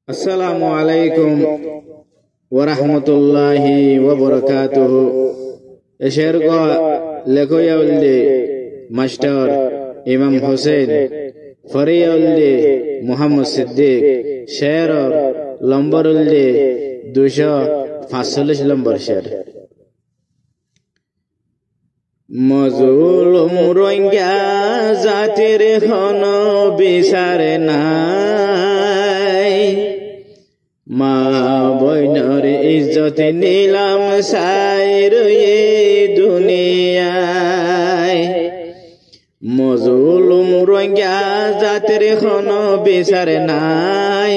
আসসালামু আলাইকুম ওয়া রাহমাতুল্লাহি ওয়া বারাকাতুহু। এশের গো লেখয়াউলদে মাস্টার ইমাম হোসেন ফরিয়াউলদে মুহাম্মদ সিদ্দিক শের লম্বরুলদে 245 নম্বর শের। মজলুম রোহিঙ্গা জাতির হন বিচার নাই, মা বইনর ইজ্জত নিলাম সাইর এ দুনিয়ায়। মজলুম রোহিঙ্গা জাতির হন বিচার নাই,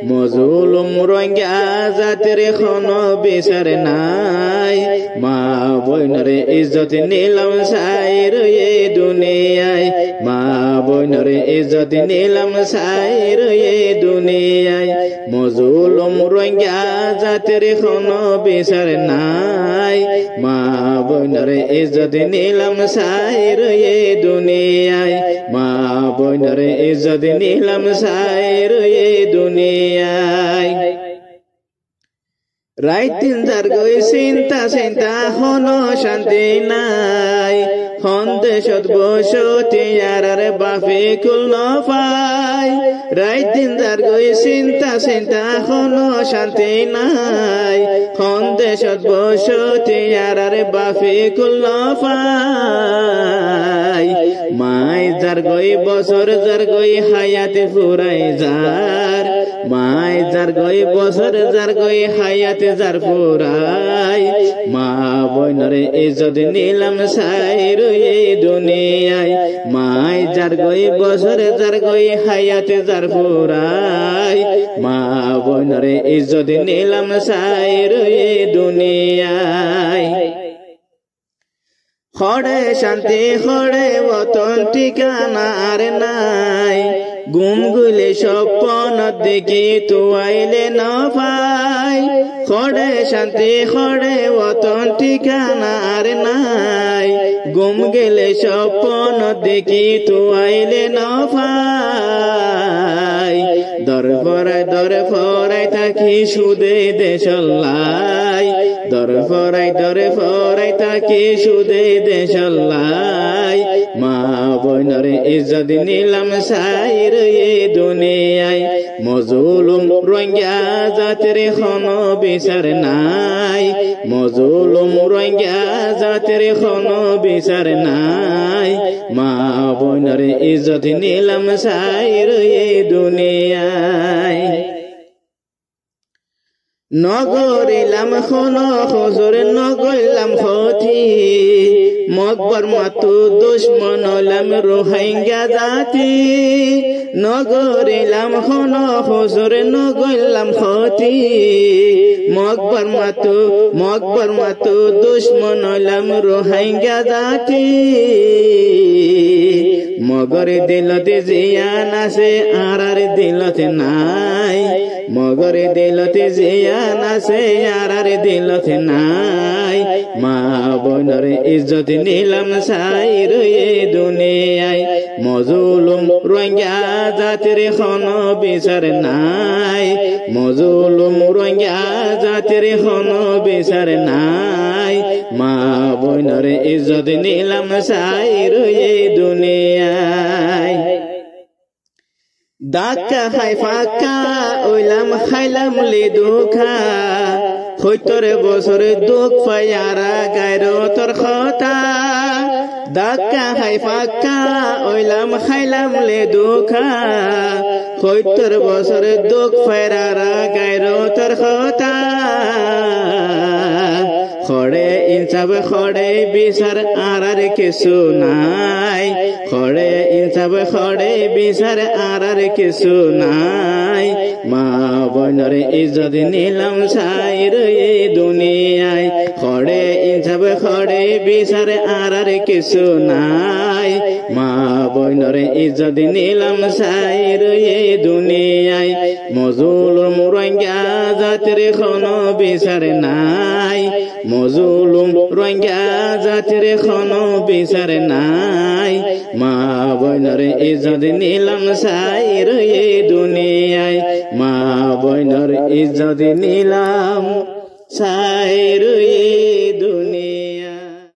মজলুম রোহিঙ্গা জাতির হন বিচার নাই, মা বইনর ইজ্জত নিলাম সাইর এ দুনিয়ায়, মা বইনর ইজ্জত নিলাম সাইর এ দুনিয়ায়। মজলুম রোহিঙ্গা জাতির হন বিচার নাই, মা বইনর ইজ্জত নিলাম সাইর এ দুনিয়ায়, মা বইনর ইজ্জত নিলাম সাইর এ দুনিয়ায়। রাত দিন যার গই চিন্তা চিন্তা হন শান্তি নাই, হন দেশত বসতি আর বাপে কুল নপায়। রাত দিন যার গই চিন্তা চিন্তা হন শান্তি নাই, হন দেশত বসতি আর বাপে কুল নপায়। মাই যার গই বছর যার গই হায়াতে ফুরাই যার, মাই যার গই বছর যার গই হায়াতে যার ফুরাই। মা বইনর ইজ্জত নিলাম সাইর এ দুনিয়ায়, মাই যার গই বছর যার গই হায়াতে যার ফুরাই। মা বইনর ইজ্জত নিলাম সাইর এ দুনিয়ায়। খড়ে শান্তি খড়ে বতন ঠিকানা আর নাই, গুম গুলে স্বপ্ন দেখি তু আইলে ন পাই। খড়ে শান্তি খড়ে বতন ঠিকানা আর নাই, গুম গেলে স্বপ্ন দেখি তু আইলে ন পাই। দর ফরাই থাকি সুদে দেশল্লাই, দর ফরাই থাকি সুদে দেশল্লাই। মা বইনর ইজ্জত নিলাম সাইর এ দুনিয়ায়। মজলুম রোহিঙ্গা জাতির হন বিচার নাই, মজলুম রোহিঙ্গা জাতির হন বিচার নাই। মা বইনর ইজ্জত নিলাম সাইর এ দুনিয়ায়। নগরিলাম খন হজুর নগরিলাম ক্ষতি, মকবর মাতু দুশ্মন হলাম রোহিঙ্গা জাতি। নগরিলাম খন হজুর নগরিলাম ক্ষতি, মকবর মাতু দুশ্মন হলাম রোহিঙ্গা জাতি। মগর দিলতে জিয়ান আছে আর দিলতে নাই, মগর দিলতে জিয়ান আছে আর দিলতে নাই। মা বইনর ইজ্জত নিলাম সাইর এ দুনিয়ায়। মজলুম রোহিঙ্গা জাতির হন বিচার নাই, মজলুম রোহিঙ্গা জাতির হন বিচার নাই। মা বইনর ইজ্জত নিলাম সাইর এ দুনিয়ায়। দাক্কা খাই ফাক্কা ওইলাম খাইলাম লি দুখা, ৭০ বছর দুঃখ পাইয়ারা গাইর তোর কথা। দাক্কা খাই ফাক্কা ওইলাম খাইলাম লে দুখা, ৭০ বছর দুঃখ পাইয়ারা গাইর তোর কথা। খড়ে ইনসাফ খড়ে বিচার আর কিছু নাই, খড়ে ইনসাফ খড়ে বিচার আর কিছু নাই। মা বইনর ইজ্জত নিলাম সাইর এ দুনিয়ায়। খড়ে ইনসাফ খড়ে বিচার আর কিছু নাই, মা বইনর ইজ্জত নিলাম সাইর এ দুনিয়ায়। মজলুম রোহিঙ্গা জাতির কোন বিচার নাই, মজলুম রোহিঙ্গা জাতির কোন বিচার নাই। মা বইনর ইজ্জত নিলাম সাইর এ দুনিয়ায়, মা বইনর ইজ্জত নিলাম ছাই রুই